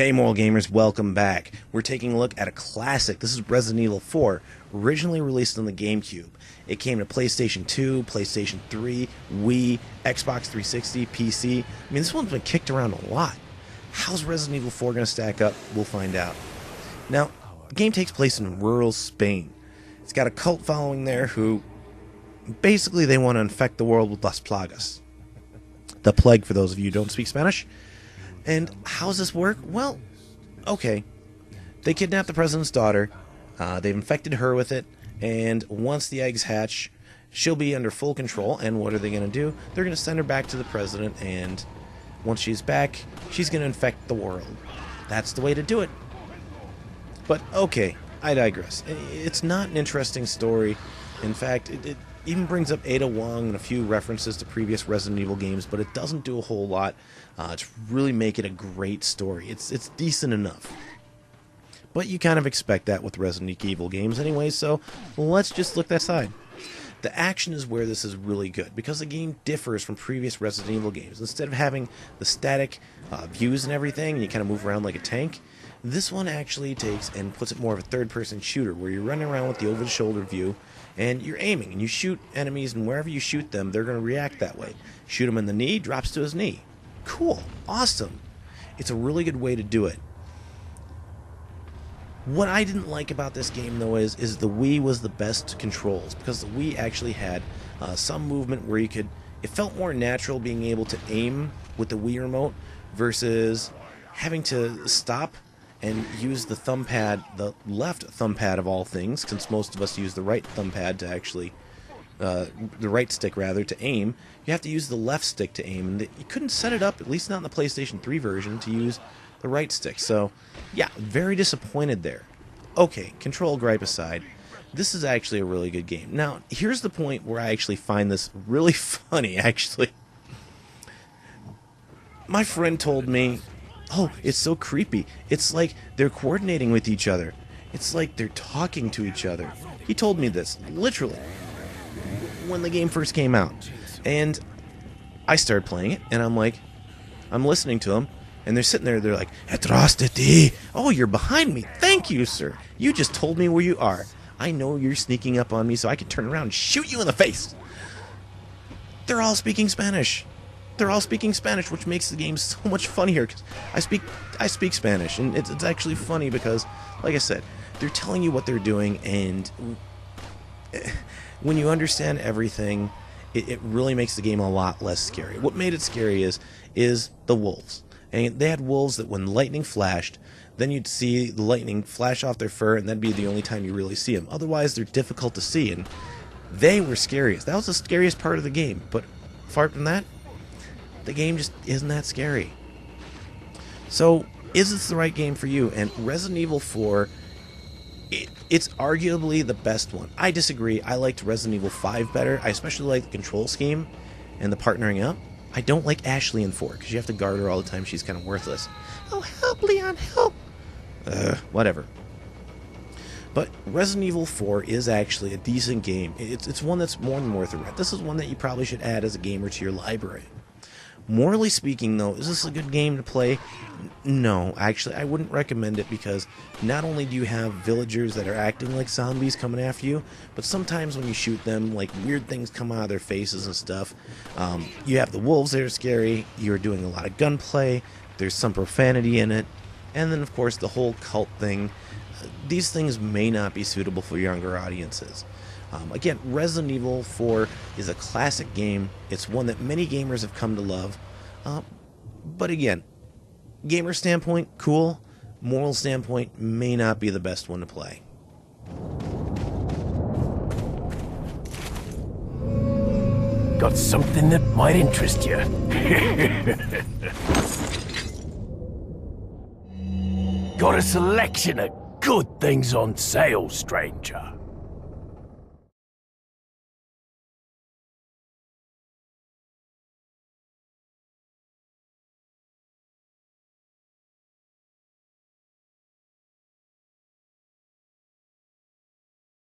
Hey Moral Gamers, welcome back. We're taking a look at a classic. This is Resident Evil 4, originally released on the GameCube. It came to PlayStation 2, PlayStation 3, Wii, Xbox 360, PC. I mean, this one's been kicked around a lot. How's Resident Evil 4 going to stack up? We'll find out. Now, the game takes place in rural Spain. It's got a cult following there who, basically, they want to infect the world with Las Plagas. The plague, for those of you who don't speak Spanish. And how does this work? Well, okay. They kidnapped the president's daughter. They've infected her with it. And once the eggs hatch, she'll be under full control. And what are they going to do? They're going to send her back to the president. And once she's back, she's going to infect the world. That's the way to do it. But, okay, I digress. It's not an interesting story. In fact, it even brings up Ada Wong and a few references to previous Resident Evil games, but it doesn't do a whole lot to really make it a great story. It's decent enough. But you kind of expect that with Resident Evil games anyway, so let's just look that side. The action is where this is really good, because the game differs from previous Resident Evil games. Instead of having the static views and everything, and you kind of move around like a tank, this one actually takes and puts it more of a third-person shooter, where you're running around with the over-the-shoulder view, and you're aiming, and you shoot enemies, and wherever you shoot them, they're going to react that way. Shoot him in the knee, drops to his knee. Cool. Awesome. It's a really good way to do it. What I didn't like about this game, though, is the Wii was the best controls, because the Wii actually had some movement where you could... It felt more natural being able to aim with the Wii remote versus having to stop and use the thumb pad, the left thumb pad of all things, since most of us use the right thumb pad to actually, the right stick rather, to aim. You have to use the left stick to aim, and you couldn't set it up, at least not in the PlayStation 3 version, to use the right stick. So, yeah, very disappointed there. Okay, control gripe aside, this is actually a really good game. Now, here's the point where I actually find this really funny, actually. My friend told me, oh, it's so creepy. It's like they're coordinating with each other. It's like they're talking to each other. He told me this, literally, when the game first came out. And I started playing it, and I'm like, I'm listening to them, and they're sitting there, they're like, Atrás de ti. Oh, you're behind me. Thank you, sir. You just told me where you are. I know you're sneaking up on me, so I can turn around and shoot you in the face. They're all speaking Spanish. They're all speaking Spanish, which makes the game so much funnier, because I speak Spanish, and it's actually funny because, like I said, they're telling you what they're doing, and when you understand everything, it really makes the game a lot less scary. What made it scary is the wolves. And they had wolves that when lightning flashed, then you'd see the lightning flash off their fur, and that'd be the only time you really see them. Otherwise, they're difficult to see, and they were scariest. That was the scariest part of the game, but apart from that, the game just isn't that scary. So, is this the right game for you? And Resident Evil 4, it's arguably the best one. I disagree. I liked Resident Evil 5 better. I especially like the control scheme and the partnering up. I don't like Ashley in 4, because you have to guard her all the time. She's kind of worthless. Oh, help, Leon, help! Whatever. But Resident Evil 4 is actually a decent game. It's one that's more than worth a read. This is one that you probably should add as a gamer to your library. Morally speaking, though, is this a good game to play? No, actually, I wouldn't recommend it, because not only do you have villagers that are acting like zombies coming after you, but sometimes when you shoot them, like, weird things come out of their faces and stuff. You have the wolves that are scary, you're doing a lot of gunplay, there's some profanity in it, and then, of course, the whole cult thing. These things may not be suitable for younger audiences. Again, Resident Evil 4 is a classic game. It's one that many gamers have come to love. But again, gamer standpoint, cool. Moral standpoint, may not be the best one to play. Got something that might interest you. Got a selection of good things on sale, stranger.